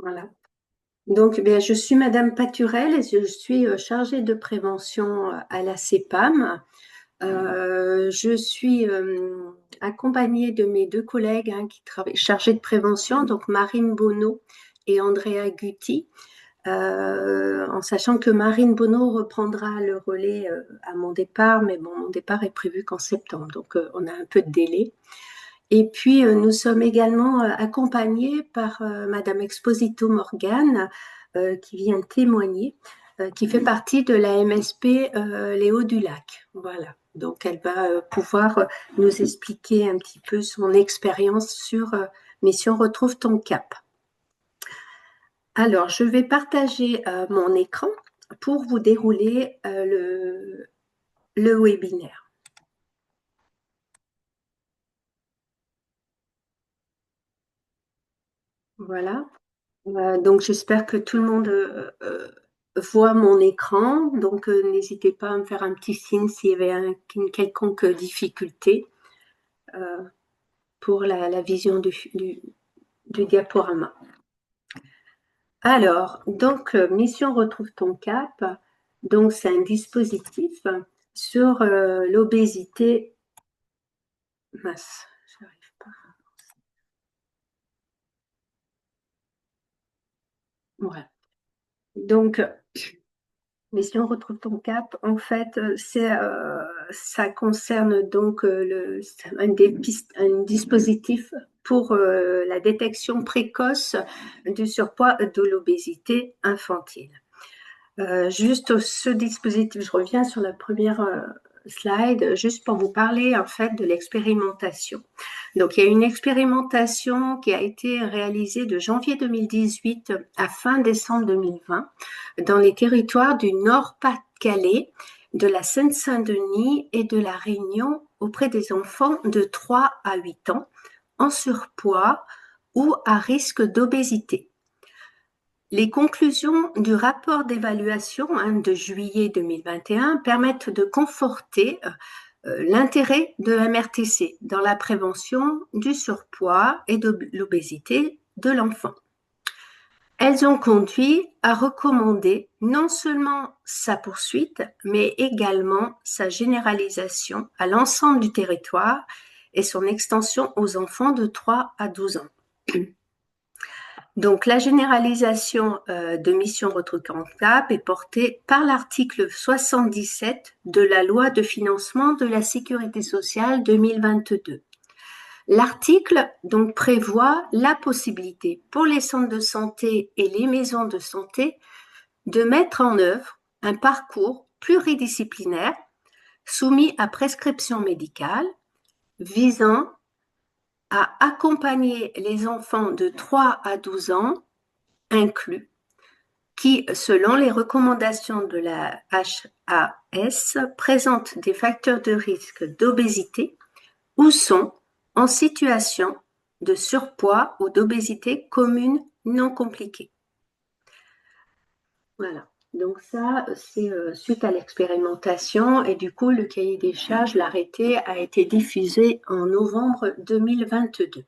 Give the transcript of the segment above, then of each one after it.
Voilà. Donc, eh bien, je suis Madame Paturel et je suis chargée de prévention à la CEPAM. Je suis accompagnée de mes deux collègues qui travaillent chargés de prévention, donc Marine Bonneau et Andrea Gutti, en sachant que Marine Bonneau reprendra le relais à mon départ, mais bon, mon départ est prévu qu'en septembre, donc on a un peu de délai. Et puis, nous sommes également accompagnés par Madame Exposito Morgane, qui vient témoigner, qui fait partie de la MSP Les Hauts du Lac. Voilà. Donc, elle va pouvoir nous expliquer un petit peu son expérience sur Mission Retrouve ton cap. Alors, je vais partager mon écran pour vous dérouler le webinaire. Voilà. Donc j'espère que tout le monde voit mon écran. Donc n'hésitez pas à me faire un petit signe s'il y avait une quelconque difficulté euh, pour la vision du diaporama. Alors, donc Mission Retrouve ton cap. Donc c'est un dispositif sur l'obésité. Mince, j'arrive pas. Voilà. Donc Mission Retrouve ton cap, en fait, ça concerne donc un dispositif pour la détection précoce du surpoids, de l'obésité infantile. Juste ce dispositif, je reviens sur la première slide, juste pour vous parler en fait de l'expérimentation. Donc il y a une expérimentation qui a été réalisée de janvier 2018 à fin décembre 2020 dans les territoires du Nord-Pas-de-Calais, de la Seine-Saint-Denis et de la Réunion auprès des enfants de 3 à 8 ans en surpoids ou à risque d'obésité. Les conclusions du rapport d'évaluation de juillet 2021 permettent de conforter l'intérêt de MRTC dans la prévention du surpoids et de l'obésité de l'enfant. Elles ont conduit à recommander non seulement sa poursuite, mais également sa généralisation à l'ensemble du territoire et son extension aux enfants de 3 à 12 ans. Donc, la généralisation de Mission Retrouve ton cap est portée par l'article 77 de la loi de financement de la sécurité sociale 2022. L'article donc prévoit la possibilité pour les centres de santé et les maisons de santé de mettre en œuvre un parcours pluridisciplinaire soumis à prescription médicale visant à accompagner les enfants de 3 à 12 ans inclus qui, selon les recommandations de la HAS, présentent des facteurs de risque d'obésité ou sont en situation de surpoids ou d'obésité commune non compliquée. Voilà. Donc ça, c'est suite à l'expérimentation et du coup, le cahier des charges, l'arrêté, a été diffusé en novembre 2022.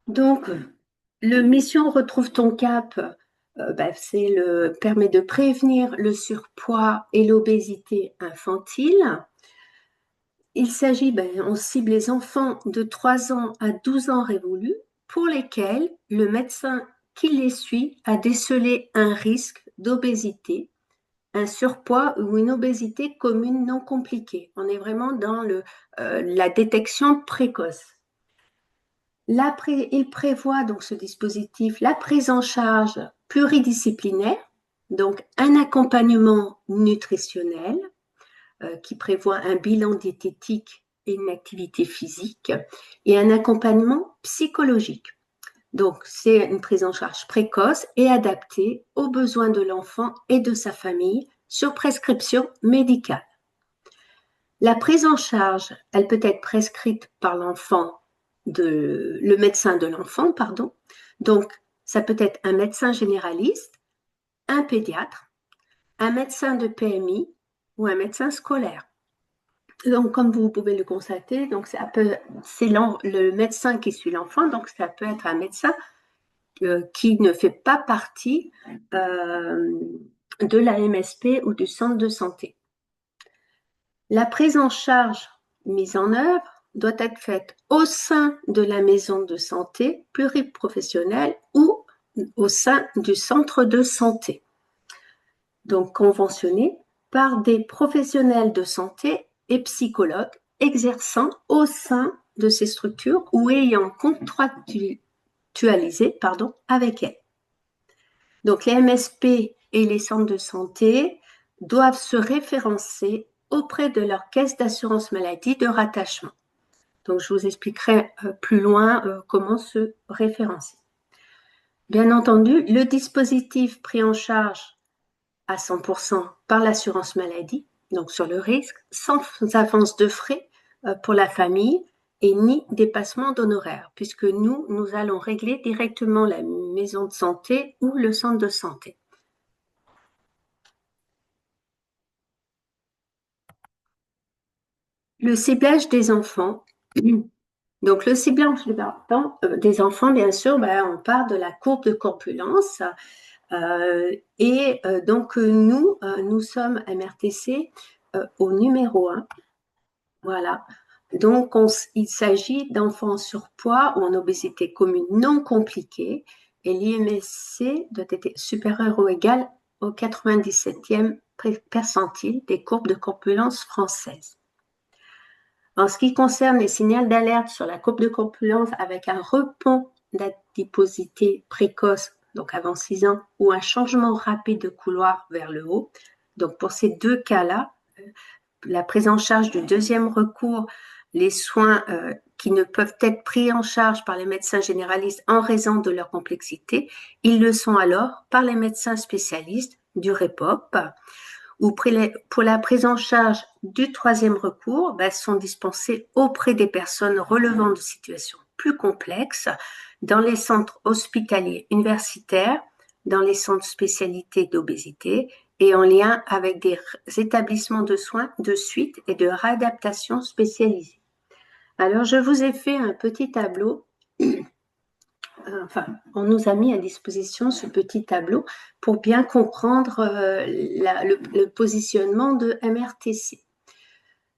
Donc, le mission Retrouve ton cap, permet de prévenir le surpoids et l'obésité infantile. Il s'agit, on cible les enfants de 3 ans à 12 ans révolus pour lesquels le médecin qui les suit a décelé un risque d'obésité, un surpoids ou une obésité commune non compliquée. On est vraiment dans la détection précoce. Il prévoit donc ce dispositif la prise en charge pluridisciplinaire, donc un accompagnement nutritionnel qui prévoit un bilan diététique et une activité physique et un accompagnement psychologique. Donc, c'est une prise en charge précoce et adaptée aux besoins de l'enfant et de sa famille sur prescription médicale. La prise en charge, elle peut être prescrite par le médecin de l'enfant, pardon. Donc, ça peut être un médecin généraliste, un pédiatre, un médecin de PMI ou un médecin scolaire. Donc, comme vous pouvez le constater, donc c'est le médecin qui suit l'enfant, donc ça peut être un médecin qui ne fait pas partie de la MSP ou du centre de santé. La prise en charge mise en œuvre doit être faite au sein de la maison de santé pluriprofessionnelle ou au sein du centre de santé, donc conventionné par des professionnels de santé et psychologues exerçant au sein de ces structures ou ayant contractualisé avec elles. Donc les MSP et les centres de santé doivent se référencer auprès de leur caisse d'assurance maladie de rattachement. Donc je vous expliquerai plus loin comment se référencer. Bien entendu, le dispositif pris en charge à 100% par l'assurance maladie, donc sur le risque, sans avance de frais pour la famille et ni dépassement d'honoraires, puisque nous allons régler directement la maison de santé ou le centre de santé. Le ciblage des enfants. Donc, le ciblage des enfants, bien sûr, on part de la courbe de corpulence. Donc, nous sommes MRTC au numéro 1. Voilà. Donc, il s'agit d'enfants en surpoids ou en obésité commune non compliquée et l'IMSC doit être supérieur ou égal au 97e percentile des courbes de corpulence françaises. En ce qui concerne les signaux d'alerte sur la courbe de corpulence avec un rebond d'adiposité précoce, donc avant 6 ans, ou un changement rapide de couloir vers le haut, donc pour ces deux cas-là, la prise en charge du deuxième recours, les soins qui ne peuvent être pris en charge par les médecins généralistes en raison de leur complexité, ils le sont alors par les médecins spécialistes du REPOP, ou pour la prise en charge du troisième recours, sont dispensés auprès des personnes relevant de situations plus complexes dans les centres hospitaliers universitaires, dans les centres spécialités d'obésité et en lien avec des établissements de soins de suite et de réadaptation spécialisés. Alors, je vous ai fait un petit tableau. On nous a mis à disposition ce petit tableau pour bien comprendre le positionnement de MRTC.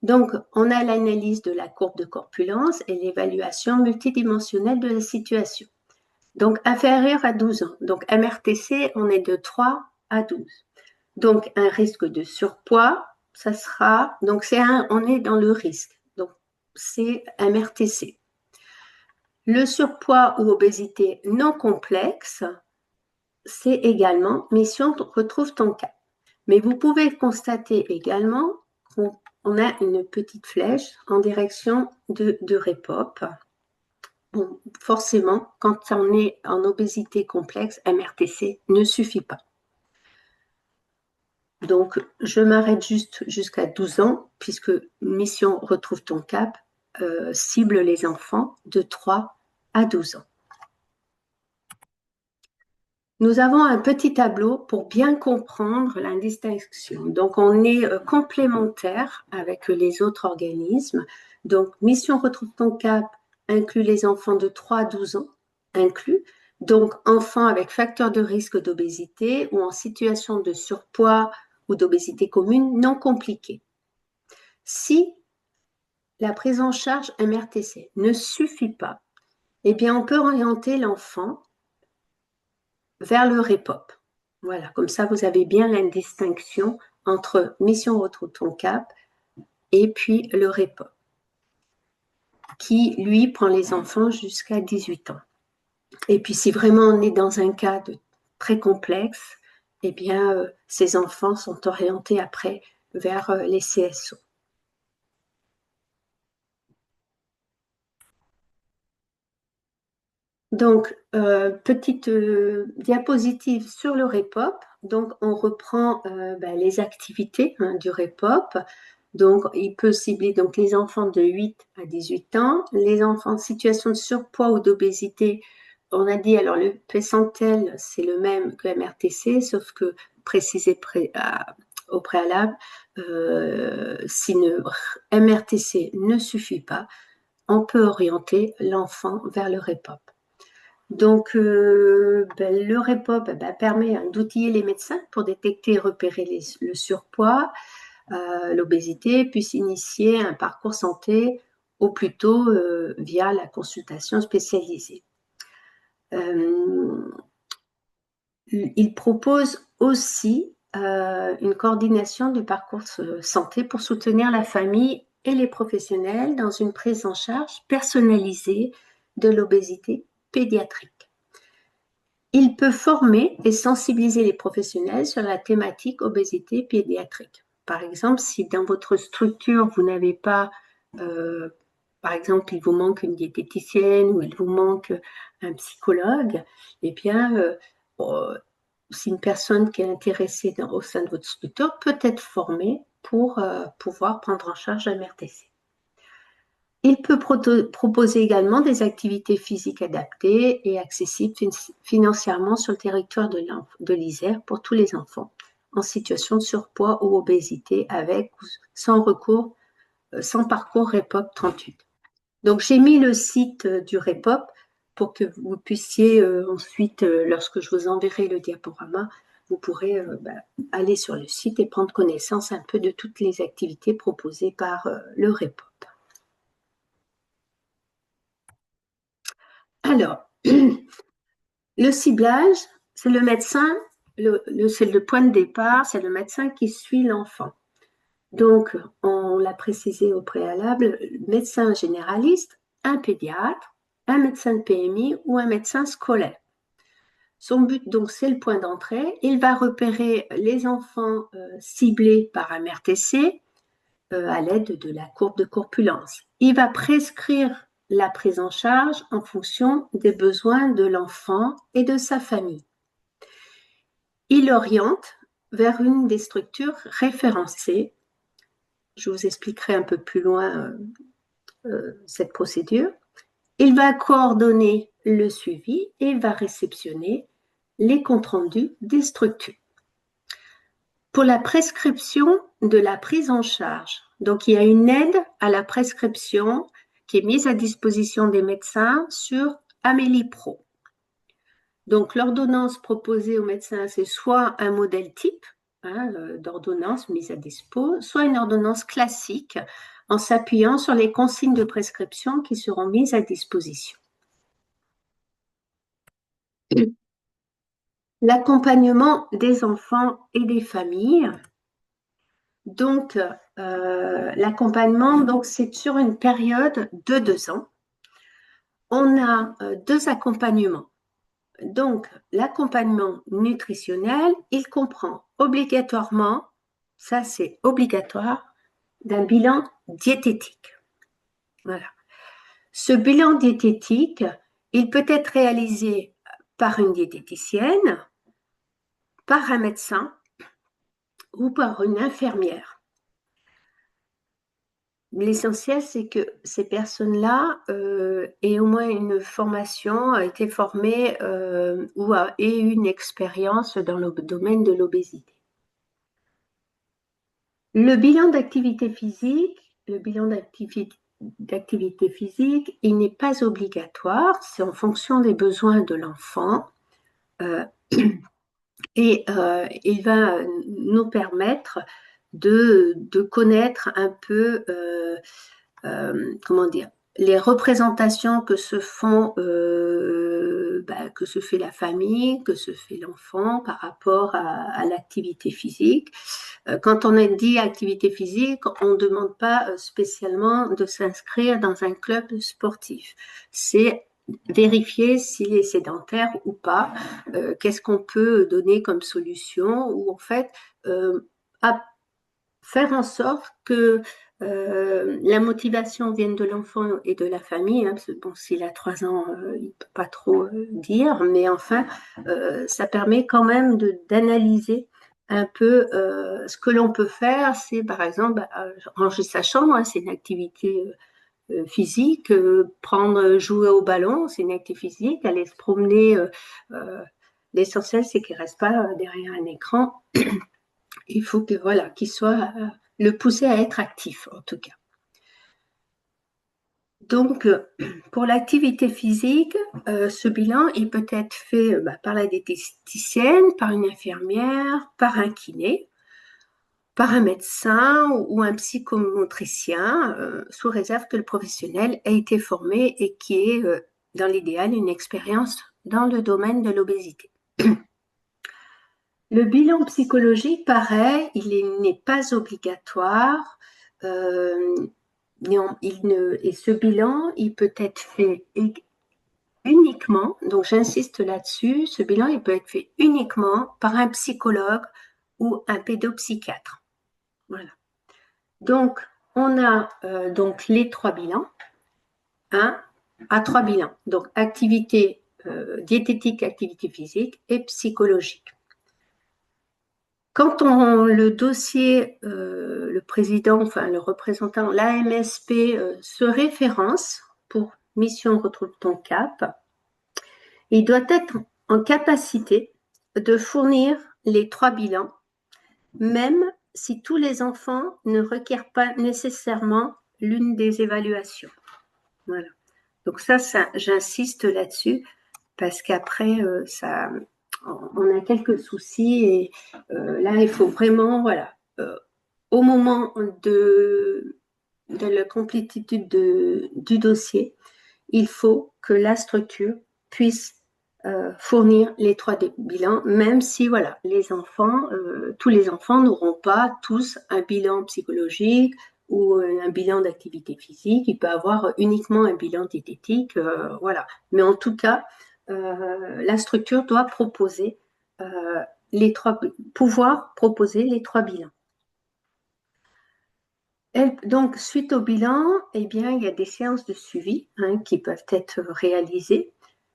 Donc, on a l'analyse de la courbe de corpulence et l'évaluation multidimensionnelle de la situation. Donc, inférieur à 12 ans. Donc, MRTC, on est de 3 à 12. Donc, un risque de surpoids, ça sera, donc on est dans le risque. Donc, c'est MRTC. Le surpoids ou obésité non complexe, c'est également mission retrouve ton cap. Mais vous pouvez constater également qu'on a une petite flèche en direction de REPOP. Bon, forcément, quand on est en obésité complexe, MRTC ne suffit pas. Donc, je m'arrête juste jusqu'à 12 ans, puisque mission retrouve ton cap cible les enfants de 3 à 12 ans. Nous avons un petit tableau pour bien comprendre la distinction. Donc, on est complémentaire avec les autres organismes. Donc, Mission Retrouve ton cap inclut les enfants de 3 à 12 ans, inclus. Donc, enfants avec facteur de risque d'obésité ou en situation de surpoids ou d'obésité commune non compliquée. Si la prise en charge MRTC ne suffit pas, eh bien, on peut orienter l'enfant vers le REPOP. Voilà, comme ça, vous avez bien la distinction entre Mission Retrouve ton cap et puis le REPOP, qui, lui, prend les enfants jusqu'à 18 ans. Et puis, si vraiment on est dans un cas très complexe, eh bien, ces enfants sont orientés après vers les CSO. Donc, petite diapositive sur le REPOP. Donc, on reprend les activités du REPOP. Donc, il peut cibler donc, les enfants de 8 à 18 ans, les enfants en situation de surpoids ou d'obésité. On a dit, alors le PSantel, c'est le même que MRTC, sauf que précisé au préalable, si le MRTC ne suffit pas, on peut orienter l'enfant vers le REPOP. Donc, le REPOP permet d'outiller les médecins pour détecter et repérer le surpoids, l'obésité, puis s'initier un parcours santé au plus tôt via la consultation spécialisée. Il propose aussi une coordination du parcours santé pour soutenir la famille et les professionnels dans une prise en charge personnalisée de l'obésité pédiatrique. Il peut former et sensibiliser les professionnels sur la thématique obésité pédiatrique. Par exemple, si dans votre structure, vous n'avez pas, par exemple, il vous manque une diététicienne ou il vous manque un psychologue, eh bien, si une personne qui est intéressée au sein de votre structure peut être formée pour pouvoir prendre en charge un MRTC. Il peut proposer également des activités physiques adaptées et accessibles financièrement sur le territoire de l'Isère pour tous les enfants en situation de surpoids ou obésité avec ou sans parcours REPOP 38. Donc, j'ai mis le site du REPOP pour que vous puissiez ensuite, lorsque je vous enverrai le diaporama, vous pourrez aller sur le site et prendre connaissance un peu de toutes les activités proposées par le REPOP. Alors, le ciblage, c'est le médecin, c'est le point de départ, c'est le médecin qui suit l'enfant. Donc, on l'a précisé au préalable, médecin généraliste, un pédiatre, un médecin de PMI ou un médecin scolaire. Son but, donc, c'est le point d'entrée. Il va repérer les enfants ciblés par un MRTC à l'aide de la courbe de corpulence. Il va prescrire la prise en charge en fonction des besoins de l'enfant et de sa famille. Il oriente vers une des structures référencées. Je vous expliquerai un peu plus loin cette procédure. Il va coordonner le suivi et il va réceptionner les comptes rendus des structures. Pour la prescription de la prise en charge, donc il y a une aide à la prescription qui est mise à disposition des médecins sur Amélie Pro. Donc l'ordonnance proposée aux médecins, c'est soit un modèle type d'ordonnance mise à dispo, soit une ordonnance classique en s'appuyant sur les consignes de prescription qui seront mises à disposition. L'accompagnement des enfants et des familles. Donc, l'accompagnement, donc, c'est sur une période de 2 ans. On a 2 accompagnements. Donc, l'accompagnement nutritionnel, il comprend obligatoirement, ça c'est obligatoire, d'un bilan diététique. Voilà. Ce bilan diététique, il peut être réalisé par une diététicienne, par un médecin ou par une infirmière. L'essentiel, c'est que ces personnes-là aient au moins une formation, aient été formées ou aient une expérience dans le domaine de l'obésité. Le bilan d'activité physique, il n'est pas obligatoire, c'est en fonction des besoins de l'enfant et il va nous permettre de connaître un peu, comment dire, les représentations que se font, que se fait la famille, que se fait l'enfant par rapport à l'activité physique. Quand on dit activité physique, on ne demande pas spécialement de s'inscrire dans un club sportif. C'est vérifier s'il est sédentaire ou pas, qu'est-ce qu'on peut donner comme solution, ou en fait, à faire en sorte que la motivation vienne de l'enfant et de la famille, parce que bon, s'il a 3 ans, il ne peut pas trop dire, mais enfin, ça permet quand même d'analyser un peu ce que l'on peut faire. C'est par exemple ranger sa chambre, c'est une activité physique, jouer au ballon, c'est une activité physique, aller se promener. L'essentiel, c'est qu'il ne reste pas derrière un écran. il faut que, voilà, qu'il soit le pousser à être actif, en tout cas. Donc, pour l'activité physique, ce bilan, il peut être fait par la diététicienne, par une infirmière, par un kiné, par un médecin ou un psychomotricien, sous réserve que le professionnel ait été formé et qui ait, dans l'idéal, une expérience dans le domaine de l'obésité. Le bilan psychologique, pareil, il n'est pas obligatoire. Euh, et ce bilan, il peut être fait uniquement, donc j'insiste là-dessus, ce bilan, il peut être fait uniquement par un psychologue ou un pédopsychiatre. Voilà. Donc, on a donc les 3 bilans, 1 à 3 bilans. Donc, activité diététique, activité physique et psychologique. Quand le dossier, le président, enfin le représentant, l'AMSP se référence pour mission Retrouve ton cap, il doit être en capacité de fournir les 3 bilans, même si tous les enfants ne requièrent pas nécessairement l'une des évaluations. Voilà. Donc ça j'insiste là-dessus parce qu'après, on a quelques soucis et là, il faut vraiment, voilà, au moment de la complétude du dossier, il faut que la structure puisse fournir les 3 bilans, même si, voilà, tous les enfants n'auront pas tous un bilan psychologique ou un bilan d'activité physique. Il peut avoir uniquement un bilan diététique, voilà. Mais en tout cas, la structure doit proposer pouvoir proposer les 3 bilans. Donc, suite au bilan, eh bien, il y a des séances de suivi qui peuvent être réalisées.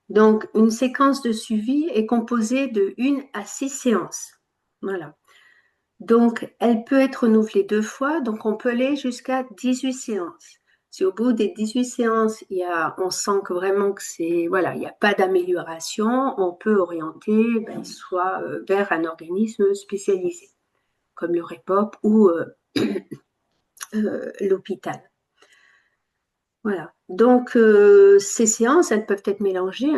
Donc, une séquence de suivi est composée de 1 à 6 séances. Voilà. Donc, elle peut être renouvelée 2 fois, donc on peut aller jusqu'à 18 séances. Si au bout des 18 séances, on sent que vraiment que voilà, il n'y a pas d'amélioration, on peut orienter soit vers un organisme spécialisé, comme le REPOP ou l'hôpital. Voilà. Donc, ces séances, elles peuvent être mélangées,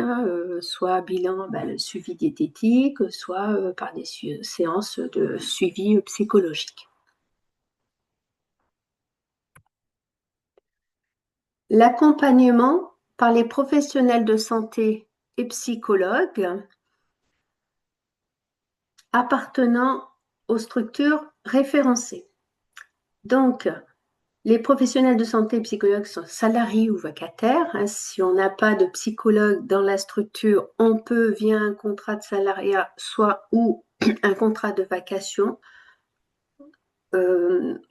soit bilan, le suivi diététique, soit par des séances de suivi psychologique. L'accompagnement par les professionnels de santé et psychologues appartenant aux structures référencées. Donc, les professionnels de santé et psychologues sont salariés ou vacataires. Si on n'a pas de psychologue dans la structure, on peut, via un contrat de salariat, ou un contrat de vacation,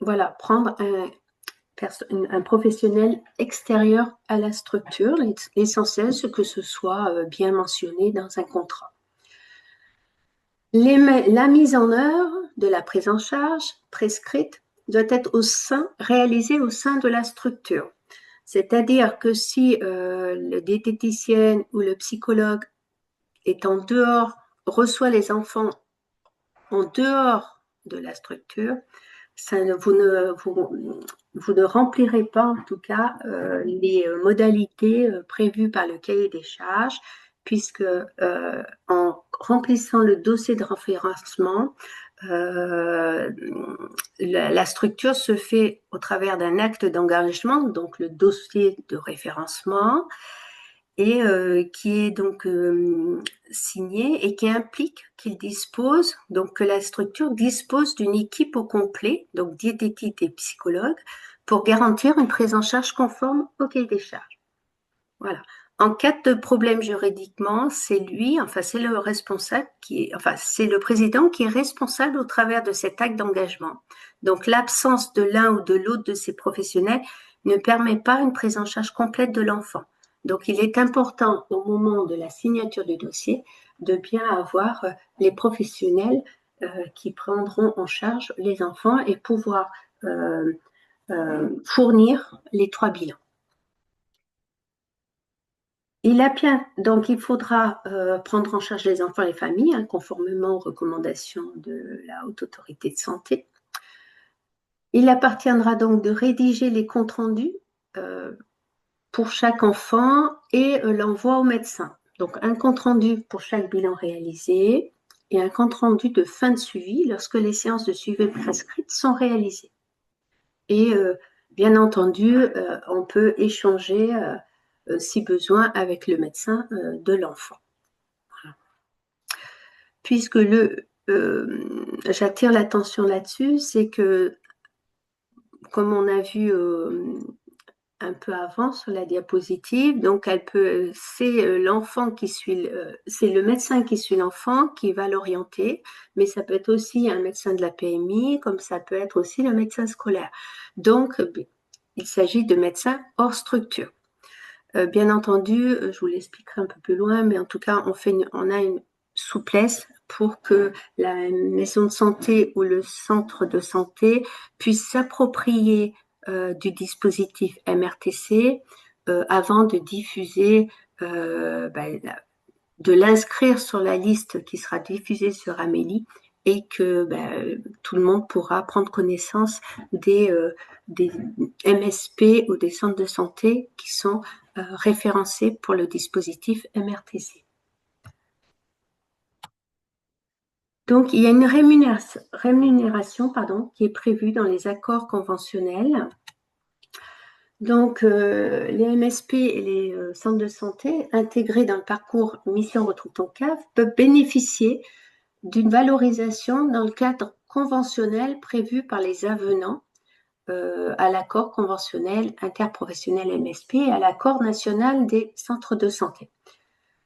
voilà, prendre un professionnel extérieur à la structure. L'essentiel, c'est que ce soit bien mentionné dans un contrat. La mise en œuvre de la prise en charge prescrite doit être réalisée au sein de la structure. C'est-à-dire que si le diététicien ou le psychologue est en dehors, reçoit les enfants en dehors de la structure, vous ne remplirez pas en tout cas les modalités prévues par le cahier des charges, puisque en remplissant le dossier de référencement, la structure se fait au travers d'un acte d'engagement, donc le dossier de référencement, et qui est donc signé et qui implique que la structure dispose d'une équipe au complet, donc diététique et psychologue, pour garantir une prise en charge conforme au cahier des charges. Voilà. En cas de problème juridiquement, c'est le responsable c'est le président qui est responsable au travers de cet acte d'engagement. Donc, l'absence de l'un ou de l'autre de ces professionnels ne permet pas une prise en charge complète de l'enfant. Donc, il est important au moment de la signature du dossier de bien avoir les professionnels qui prendront en charge les enfants et pouvoir fournir les 3 bilans. Donc, il faudra prendre en charge les enfants et les familles, hein, conformément aux recommandations de la Haute Autorité de Santé. Il appartiendra donc de rédiger les comptes rendus euh, pour chaque enfant et l'envoi au médecin. Donc, un compte rendu pour chaque bilan réalisé et un compte rendu de fin de suivi lorsque les séances de suivi prescrites sont réalisées. Et bien entendu, on peut échanger, si besoin, avec le médecin de l'enfant. Voilà. Puisque j'attire l'attention là-dessus, c'est que, comme on a vu un peu avant sur la diapositive, donc c'est l'enfant qui suit, c'est le médecin qui suit l'enfant qui va l'orienter, mais ça peut être aussi un médecin de la PMI, comme ça peut être aussi le médecin scolaire. Donc, il s'agit de médecins hors structure. Bien entendu, je vous l'expliquerai un peu plus loin, mais en tout cas, on a une souplesse pour que la maison de santé ou le centre de santé puisse s'approprier du dispositif MRTC avant de diffuser, de l'inscrire sur la liste qui sera diffusée sur Amélie et que tout le monde pourra prendre connaissance des MSP ou des centres de santé qui sont référencés pour le dispositif MRTC. Donc, il y a une rémunération qui est prévue dans les accords conventionnels. Donc, les MSP et les centres de santé intégrés dans le parcours Mission Retrouve ton CAF peuvent bénéficier d'une valorisation dans le cadre conventionnel prévu par les avenants à l'accord conventionnel interprofessionnel MSP et à l'accord national des centres de santé.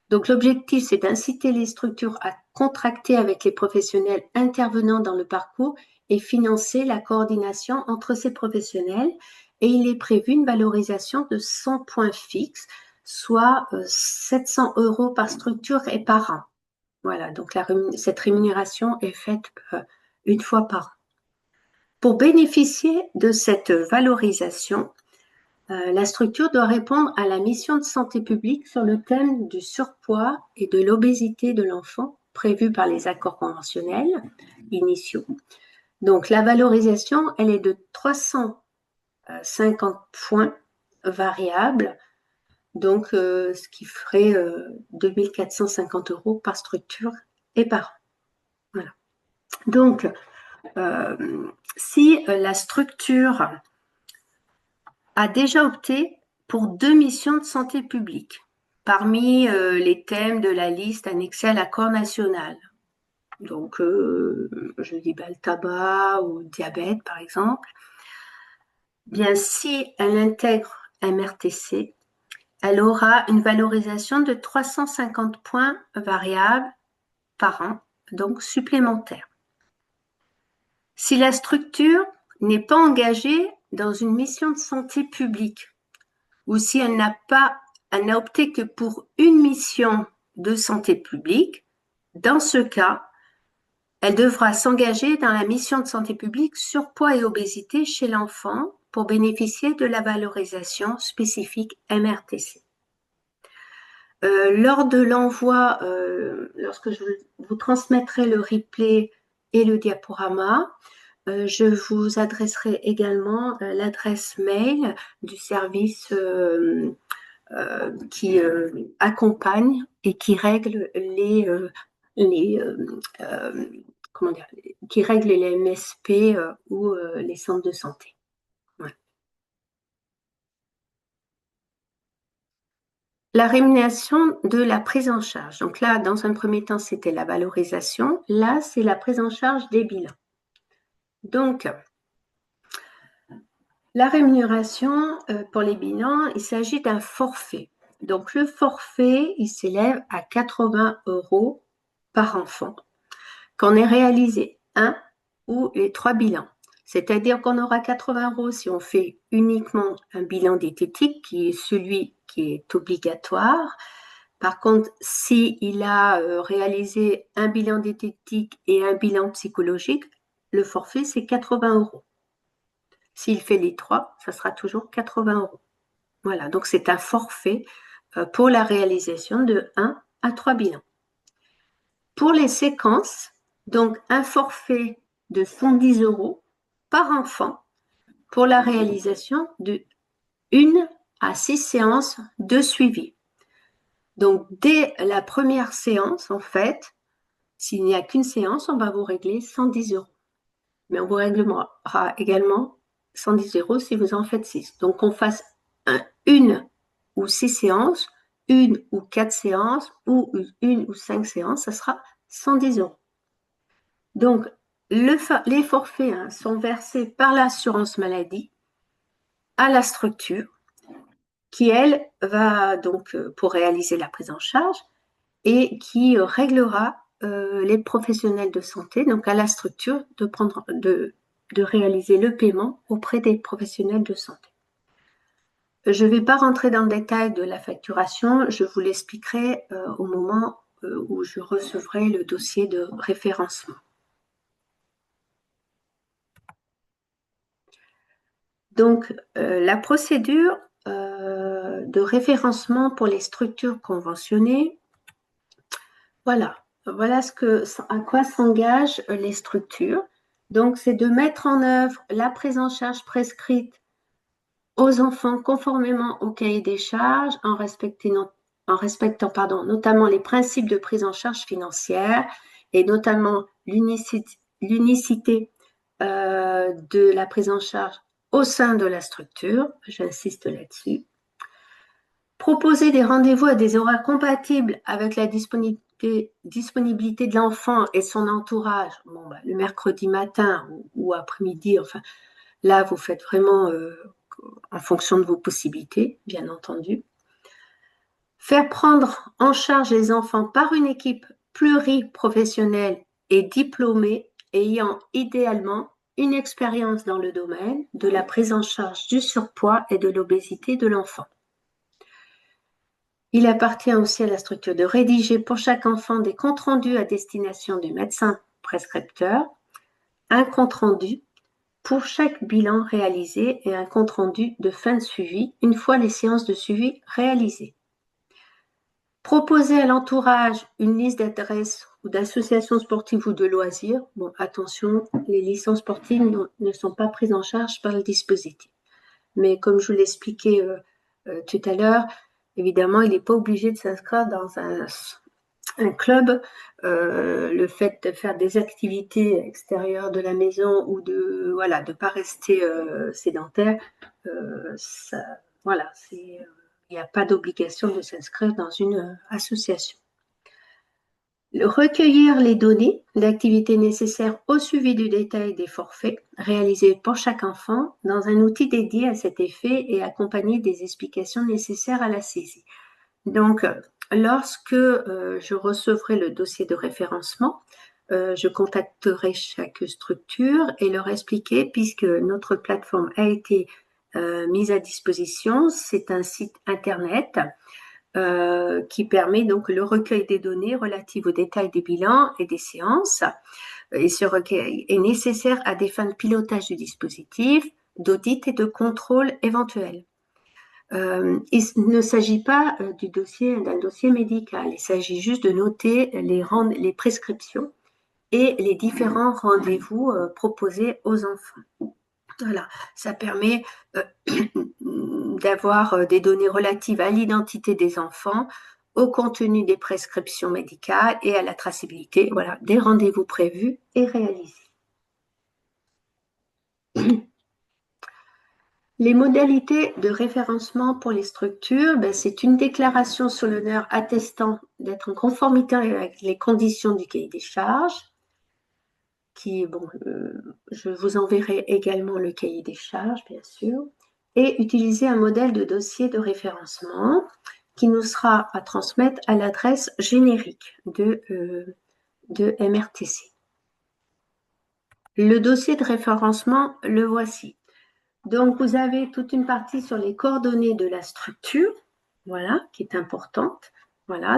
Donc l'objectif, c'est d'inciter les structures à contracter avec les professionnels intervenant dans le parcours et financer la coordination entre ces professionnels. Et il est prévu une valorisation de 100 points fixes, soit 700 € par structure et par an. Voilà, donc cette rémunération est faite une fois par an. Pour bénéficier de cette valorisation, la structure doit répondre à la mission de santé publique sur le thème du surpoids et de l'obésité de l'enfant prévue par les accords conventionnels initiaux. Donc la valorisation, elle est de 350 points variables, donc ce qui ferait 2450 € par structure et par an. Voilà. Donc, si la structure a déjà opté pour 2 missions de santé publique parmi les thèmes de la liste annexée à l'accord national. Donc, je dis le tabac ou le diabète, par exemple. Bien, si elle intègre MRTC, elle aura une valorisation de 350 points variables par an, donc supplémentaires. Si la structure n'est pas engagée dans une mission de santé publique, ou si elle n'a opté que pour une mission de santé publique, dans ce cas, elle devra s'engager dans la mission de santé publique surpoids et obésité chez l'enfant pour bénéficier de la valorisation spécifique MRTC. Lors de l'envoi, lorsque je vous transmettrai le replay et le diaporama, je vous adresserai également l'adresse mail du service qui accompagne et qui règle qui règle les MSP ou les centres de santé. Ouais. La rémunération de la prise en charge. Donc là, dans un premier temps, c'était la valorisation. Là, c'est la prise en charge des bilans. Donc, la rémunération pour les bilans, il s'agit d'un forfait. Donc, le forfait, il s'élève à 80 € par enfant quand on ait réalisé un ou les 3 bilans. C'est-à-dire qu'on aura 80 € si on fait uniquement un bilan diététique, qui est celui qui est obligatoire. Par contre, s'il a réalisé un bilan diététique et un bilan psychologique, le forfait, c'est 80 €. S'il fait les 3, ça sera toujours 80 €. Voilà, donc c'est un forfait pour la réalisation de 1 à 3 bilans. Pour les séquences, donc un forfait de 110 € par enfant pour la réalisation de 1 à 6 séances de suivi. Donc, dès la première séance, en fait, s'il n'y a qu'une séance, on va vous régler 110 €. Mais on vous réglera également 110 € si vous en faites 6. Donc, qu'on fasse une ou 6 séances, une ou 4 séances, ou une ou 5 séances, ça sera 110 €. Donc, les forfaits sont versés par l'assurance maladie à la structure qui, elle, va donc pour réaliser la prise en charge et qui réglera les professionnels de santé, donc à la structure, de réaliser le paiement auprès des professionnels de santé. Je ne vais pas rentrer dans le détail de la facturation, je vous l'expliquerai au moment où je recevrai le dossier de référencement. Donc, la procédure de référencement pour les structures conventionnées, voilà à quoi s'engagent les structures. Donc, c'est de mettre en œuvre la prise en charge prescrite aux enfants conformément au cahier des charges, en respectant notamment les principes de prise en charge financière et notamment l'unicité de la prise en charge au sein de la structure, j'insiste là-dessus. Proposer des rendez-vous à des horaires compatibles avec la disponibilité de l'enfant et son entourage, le mercredi matin ou après-midi, enfin, là, vous faites vraiment en fonction de vos possibilités, bien entendu. Faire prendre en charge les enfants par une équipe pluriprofessionnelle et diplômée ayant idéalement une expérience dans le domaine de la prise en charge du surpoids et de l'obésité de l'enfant. Il appartient aussi à la structure de rédiger pour chaque enfant des comptes rendus à destination du médecin prescripteur, un compte rendu pour chaque bilan réalisé et un compte rendu de fin de suivi une fois les séances de suivi réalisées. Proposer à l'entourage une liste d'adresses ou d'associations sportives ou de loisirs. Bon, attention, les licences sportives ne sont pas prises en charge par le dispositif. Mais comme je vous l'expliquais tout à l'heure, évidemment, il n'est pas obligé de s'inscrire dans un club. Le fait de faire des activités extérieures de la maison ou de ne pas rester sédentaire, il n'y a pas d'obligation de s'inscrire dans une association. Recueillir les données d'activités nécessaires au suivi du détail des forfaits réalisés pour chaque enfant dans un outil dédié à cet effet et accompagné des explications nécessaires à la saisie. Donc, lorsque je recevrai le dossier de référencement, je contacterai chaque structure et leur expliquer, puisque notre plateforme a été mise à disposition, c'est un site internet qui permet donc le recueil des données relatives aux détails des bilans et des séances. Et ce recueil est nécessaire à des fins de pilotage du dispositif, d'audit et de contrôle éventuel. Il ne s'agit pas d'un dossier médical, il s'agit juste de noter les prescriptions et les différents rendez-vous proposés aux enfants. Voilà, ça permet d'avoir des données relatives à l'identité des enfants, au contenu des prescriptions médicales et à la traçabilité, des rendez-vous prévus et réalisés. Les modalités de référencement pour les structures, c'est une déclaration sur l'honneur attestant d'être en conformité avec les conditions du cahier des charges, je vous enverrai également le cahier des charges, bien sûr, et utiliser un modèle de dossier de référencement qui nous sera à transmettre à l'adresse générique de MRTC. Le dossier de référencement, le voici. Donc, vous avez toute une partie sur les coordonnées de la structure, qui est importante.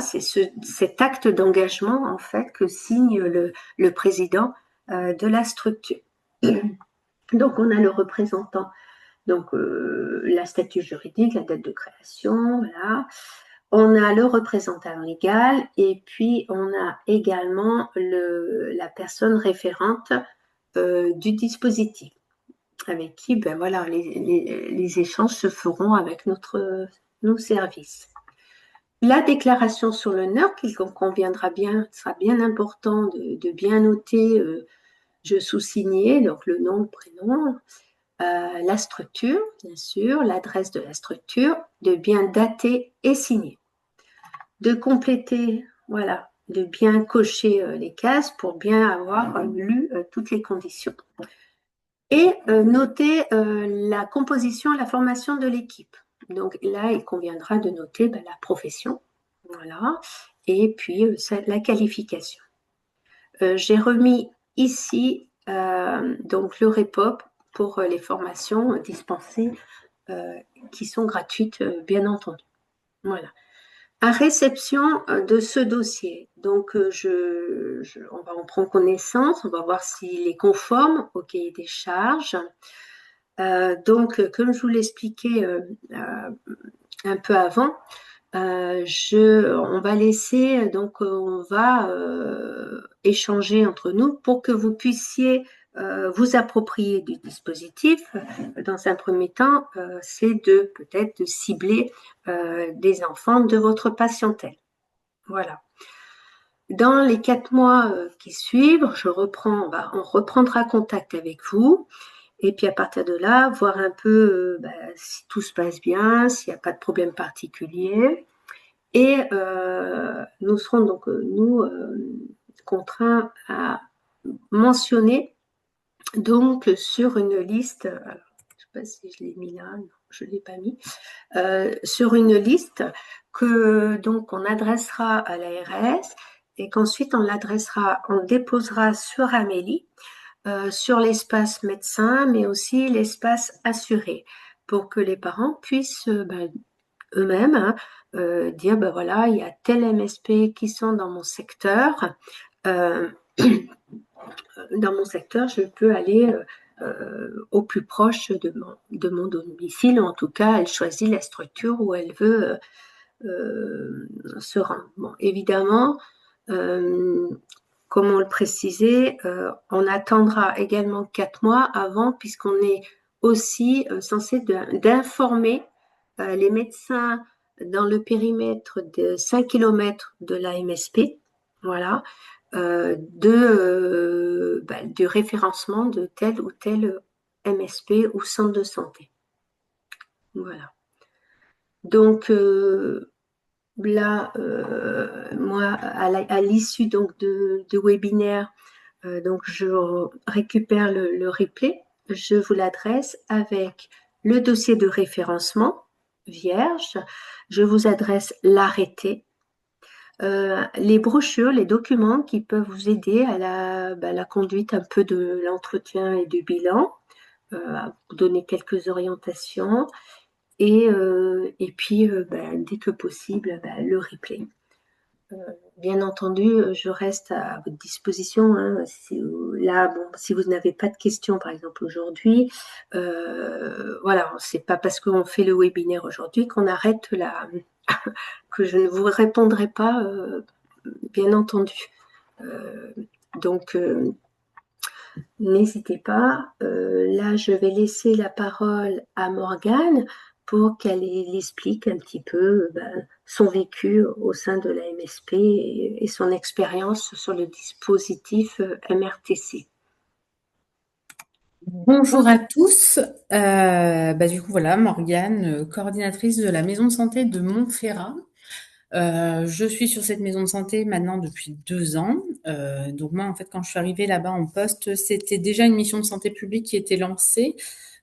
C'est cet acte d'engagement, en fait, que signe le président de la structure. Donc, on a le représentant, donc la statut juridique, la date de création, On a le représentant légal et puis on a également la personne référente du dispositif avec qui ben voilà, les échanges se feront avec nos services. La déclaration sur l'honneur, qu'il conviendra bien, sera bien important de bien noter, je sous-signais, donc le nom, le prénom, la structure, bien sûr, l'adresse de la structure, de bien dater et signer. De compléter, voilà, de bien cocher les cases pour bien avoir lu toutes les conditions. Et noter la composition et la formation de l'équipe. Donc là, il conviendra de noter la profession, voilà, et puis la qualification. J'ai remis ici donc le REPOP pour les formations dispensées qui sont gratuites, bien entendu. Voilà. À réception de ce dossier, donc on va en prendre connaissance, on va voir s'il est conforme au cahier des charges. Donc, comme je vous l'expliquais un peu avant, on va laisser, donc on va échanger entre nous pour que vous puissiez vous approprier du dispositif. Dans un premier temps, c'est peut-être de cibler des enfants de votre patientèle. Voilà. Dans les 4 mois qui suivent, on reprendra contact avec vous. Et puis à partir de là, voir un peu si tout se passe bien, s'il n'y a pas de problème particulier. Et nous serons donc, contraints à mentionner donc sur une liste, alors, je ne sais pas si je l'ai mis là, non, je ne l'ai pas mis, sur une liste que donc on adressera à l'ARS et qu'ensuite on déposera sur Amélie, sur l'espace médecin, mais aussi l'espace assuré, pour que les parents puissent eux-mêmes dire voilà, il y a tel MSP qui sont dans mon secteur. Dans mon secteur, je peux aller au plus proche de mon domicile, ou en tout cas, elle choisit la structure où elle veut se rendre. Bon, évidemment, comme on le précisait, on attendra également 4 mois avant, puisqu'on est aussi censé d'informer les médecins dans le périmètre de 5 km de la MSP, voilà, du référencement de tel ou tel MSP ou centre de santé. Voilà. Donc là, moi, à l'issue donc de webinaire, donc je récupère le replay, je vous l'adresse avec le dossier de référencement vierge, je vous adresse l'arrêté, les brochures, les documents qui peuvent vous aider à la conduite un peu de l'entretien et du bilan, à vous donner quelques orientations, et puis dès que possible, le replay. Bien entendu, je reste à votre disposition. Hein, si vous n'avez pas de questions, par exemple aujourd'hui, voilà, c'est pas parce qu'on fait le webinaire aujourd'hui qu'on arrête que je ne vous répondrai pas, bien entendu. Donc, n'hésitez pas. Là, je vais laisser la parole à Morgane pour qu'elle explique un petit peu son vécu au sein de la MSP et son expérience sur le dispositif MRTC. Bonjour à tous. Du coup, voilà, Morgane, coordinatrice de la maison de santé de Montferrat. Je suis sur cette maison de santé maintenant depuis 2 ans. Donc moi, en fait, quand je suis arrivée là-bas en poste, c'était déjà une mission de santé publique qui était lancée.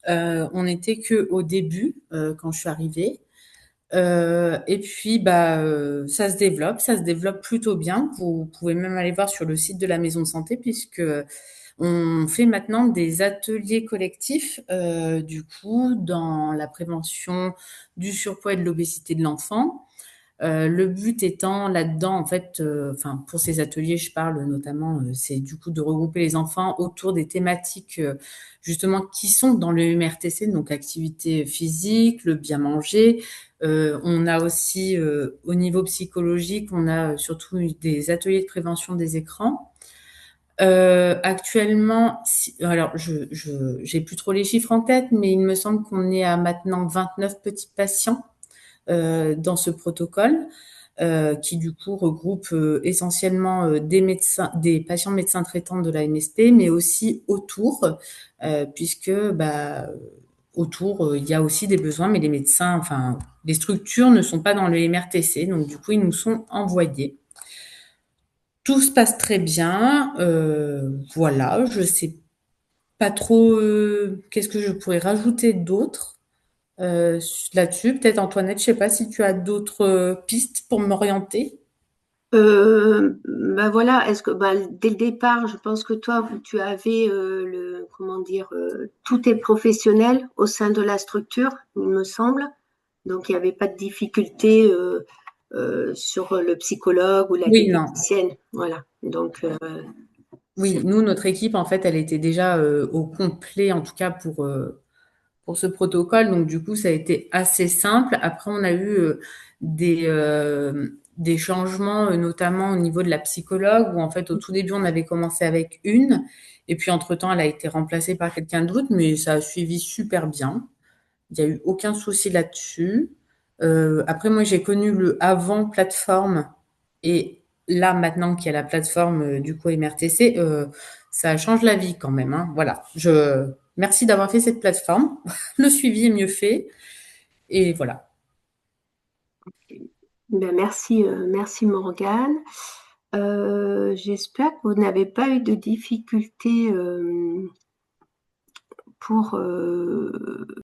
On n'était que au début quand je suis arrivée. Et puis, ça se développe plutôt bien. Vous pouvez même aller voir sur le site de la maison de santé puisque on fait maintenant des ateliers collectifs, du coup, dans la prévention du surpoids et de l'obésité de l'enfant. Le but étant là-dedans, en fait, enfin, pour ces ateliers, je parle notamment, c'est du coup de regrouper les enfants autour des thématiques justement qui sont dans le MRTC, donc activité physique, le bien manger. On a aussi, au niveau psychologique, on a surtout des ateliers de prévention des écrans. Actuellement, alors j'ai plus trop les chiffres en tête, mais il me semble qu'on est à maintenant 29 petits patients dans ce protocole, qui du coup regroupe essentiellement des médecins, des patients médecins traitants de la MSP, mais aussi autour, puisque bah, autour il y a aussi des besoins, mais les médecins, enfin les structures ne sont pas dans le MRTC, donc du coup ils nous sont envoyés. Tout se passe très bien, voilà. Je sais pas trop qu'est-ce que je pourrais rajouter d'autre là-dessus. Peut-être Antoinette, je sais pas si tu as d'autres pistes pour m'orienter. Ben voilà, est-ce que dès le départ, je pense que toi, tu avais comment dire, tout est professionnel au sein de la structure, il me semble. Donc il n'y avait pas de difficulté sur le psychologue ou la Oui, non. diététicienne. Voilà. Donc Oui, c'est nous, notre équipe, en fait, elle était déjà au complet, en tout cas pour ce protocole. Donc, du coup, ça a été assez simple. Après, on a eu des changements, notamment au niveau de la psychologue, où en fait, au tout début, on avait commencé avec une, et puis entre-temps, elle a été remplacée par quelqu'un d'autre, mais ça a suivi super bien. Il n'y a eu aucun souci là-dessus. Après, moi, j'ai connu le avant plateforme et là, maintenant qu'il y a la plateforme du coup MRTC, ça change la vie quand même, hein. Voilà. Merci d'avoir fait cette plateforme. Le suivi est mieux fait et voilà. ben, merci, merci Morgane. J'espère que vous n'avez pas eu de difficultés pour